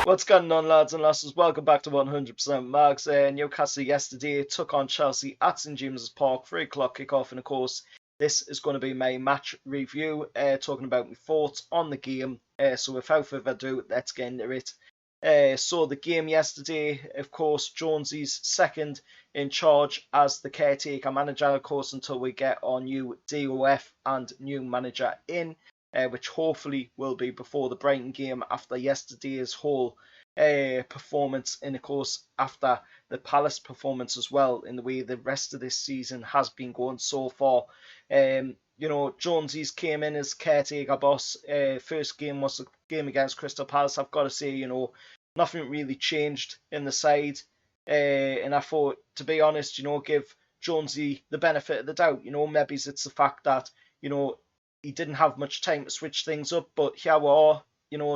What's going on, lads and lasses? Welcome back to 100% Marks. Newcastle yesterday took on Chelsea at St James's Park, 3 o'clock kickoff, and of course, this is going to be my match review, talking about my thoughts on the game. So without further ado, let's get into it. So the game yesterday, of course, Jonesy's second in charge as the caretaker manager, of course, until we get our new DOF and new manager in. Which hopefully will be before the Brighton game after yesterday's whole performance, and of course after the Palace performance as well, in the way the rest of this season has been going so far. Jonesy's came in as caretaker boss. First game was the game against Crystal Palace. I've got to say, nothing really changed in the side. And I thought, to be honest, give Jonesy the benefit of the doubt. Maybe it's the fact that, he didn't have much time to switch things up, but here we are,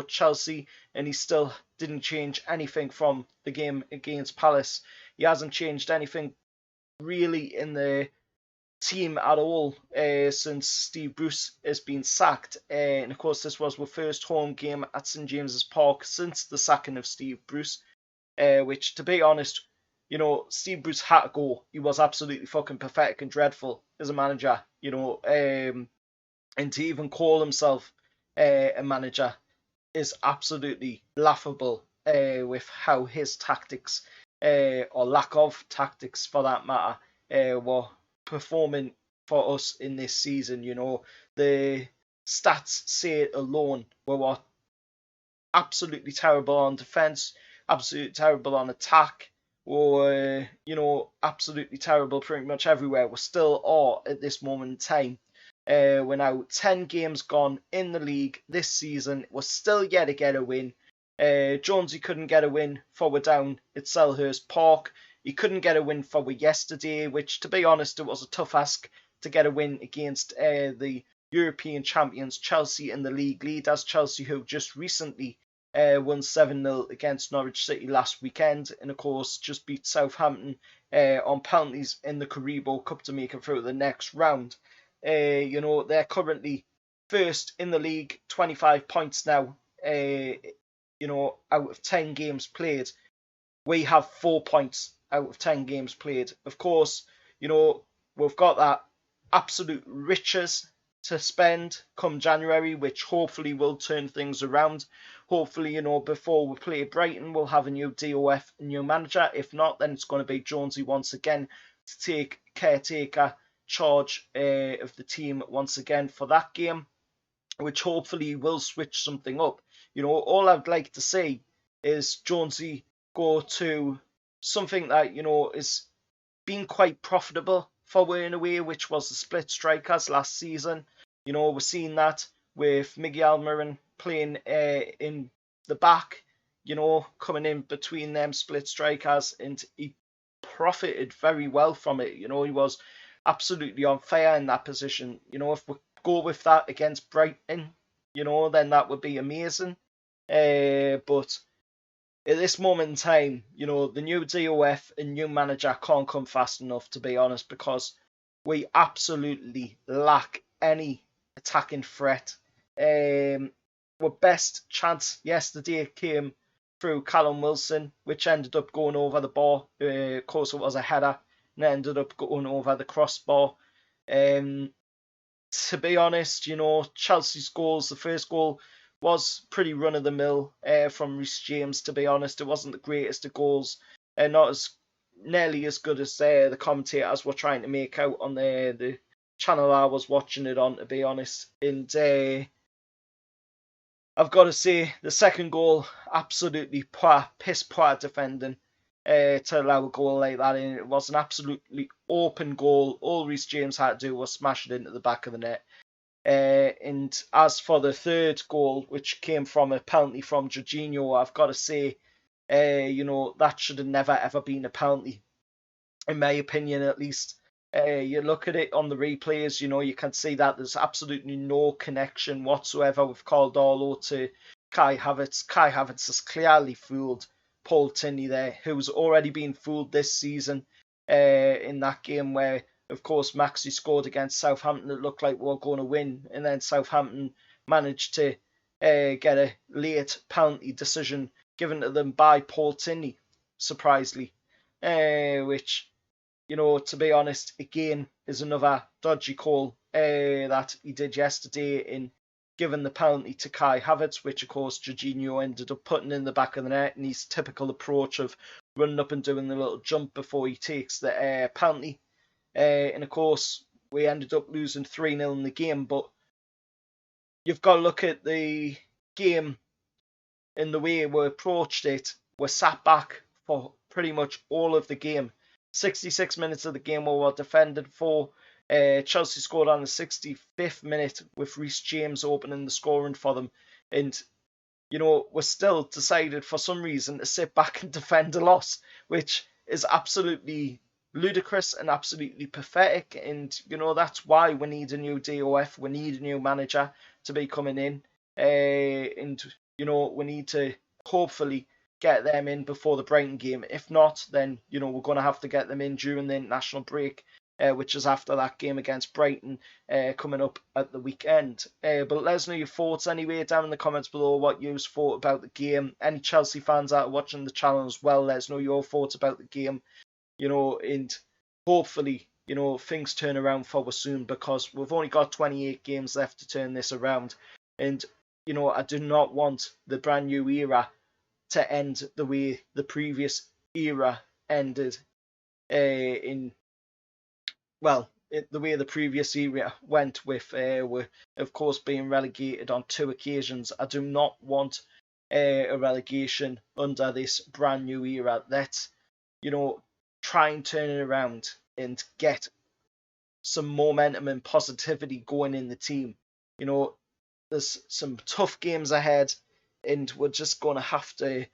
Chelsea, and he still didn't change anything from the game against Palace. He hasn't changed anything really in the team at all since Steve Bruce has been sacked. And of course, this was our first home game at St James's Park since the sacking of Steve Bruce, which, to be honest, Steve Bruce had to go. He was absolutely fucking pathetic and dreadful as a manager, and to even call himself a manager is absolutely laughable with how his tactics, or lack of tactics for that matter, were performing for us in this season. The stats say it alone. We were absolutely terrible on defence, absolutely terrible on attack, or, absolutely terrible pretty much everywhere. We still are at this moment in time. We're now 10 games gone in the league this season. We're still yet to get a win. Jonesy couldn't get a win for we're down at Selhurst Park. He couldn't get a win for we yesterday, which, to be honest, it was a tough ask to get a win against the European champions Chelsea and the league leaders Chelsea, who just recently won 7-0 against Norwich City last weekend, and of course just beat Southampton on penalties in the Carabao Cup to make it through the next round. They're currently first in the league, 25 points now, out of 10 games played. We have 4 points out of 10 games played. Of course, we've got that absolute riches to spend come January, which hopefully will turn things around. Hopefully, before we play Brighton, we'll have a new DOF, a new manager. If not, then it's going to be Jonesy once again to take caretaker charge of the team once again for that game, which hopefully will switch something up. All I'd like to see is Jonesy go to something that, is being quite profitable for we in a way, which was the split strikers last season. We're seeing that with Miguel Almiron playing in the back, coming in between them split strikers, and he profited very well from it. He was absolutely on fire in that position. If we go with that against Brighton, then that would be amazing. But at this moment in time, the new DOF and new manager can't come fast enough, to be honest, because we absolutely lack any attacking threat. Our best chance yesterday came through Callum Wilson, which ended up going over the bar. Of course, it was a header, and ended up going over the crossbar. To be honest, Chelsea's goals, the first goal was pretty run-of-the-mill from Reece James, to be honest. It wasn't the greatest of goals, and not as nearly as good as the commentators were trying to make out on the channel I was watching it on, to be honest. And I've got to say, the second goal, absolutely piss-poor defending. To allow a goal like that in. It was an absolutely open goal. All Reece James had to do was smash it into the back of the net. And as for the third goal, which came from a penalty from Jorginho, I've got to say, that should have never ever been a penalty, in my opinion at least. You look at it on the replays, you can see that there's absolutely no connection whatsoever with Caldolo to Kai Havertz. Kai Havertz has clearly fooled Paul Tierney there, who's already been fooled this season in that game where, of course, Maxi scored against Southampton. It looked like we were going to win, and then Southampton managed to get a late penalty decision given to them by Paul Tinney, surprisingly, which, you know, to be honest, again, is another dodgy call that he did yesterday in giving the penalty to Kai Havertz, which of course Jorginho ended up putting in the back of the net, and his typical approach of running up and doing the little jump before he takes the penalty. And of course, we ended up losing 3-0 in the game, but you've got to look at the game in the way we approached it. We're sat back for pretty much all of the game. 66 minutes of the game we were defended for. Chelsea scored on the 65th minute with Reece James opening the scoring for them. And, you know, we still decided for some reason to sit back and defend a loss, which is absolutely ludicrous and absolutely pathetic. And, you know, that's why we need a new DOF. We need a new manager to be coming in. And, you know, we need to hopefully get them in before the Brighton game. If not, then, you know, we're going to have to get them in during the international break, which is after that game against Brighton coming up at the weekend. But let us know your thoughts anyway down in the comments below, what you thought about the game. Any Chelsea fans that are watching the channel as well, let us know your thoughts about the game. You know, and hopefully, you know, things turn around for us soon, because we've only got 28 games left to turn this around. And, you know, I do not want the brand new era to end the way the previous era ended the way the previous era went with, of course, being relegated on 2 occasions. I do not want a relegation under this brand new era. Let's, you know, try and turn it around and get some momentum and positivity going in the team. You know, there's some tough games ahead, and we're just going to have to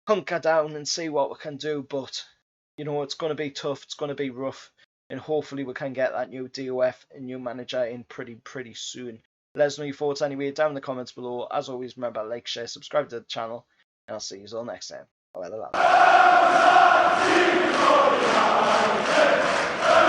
hunker down and see what we can do. But, you know, it's going to be tough, it's going to be rough, and hopefully we can get that new DOF and new manager in pretty soon. Let us know your thoughts anyway down in the comments below. As always, remember, like, share, subscribe to the channel, and I'll see you all next time. Bye.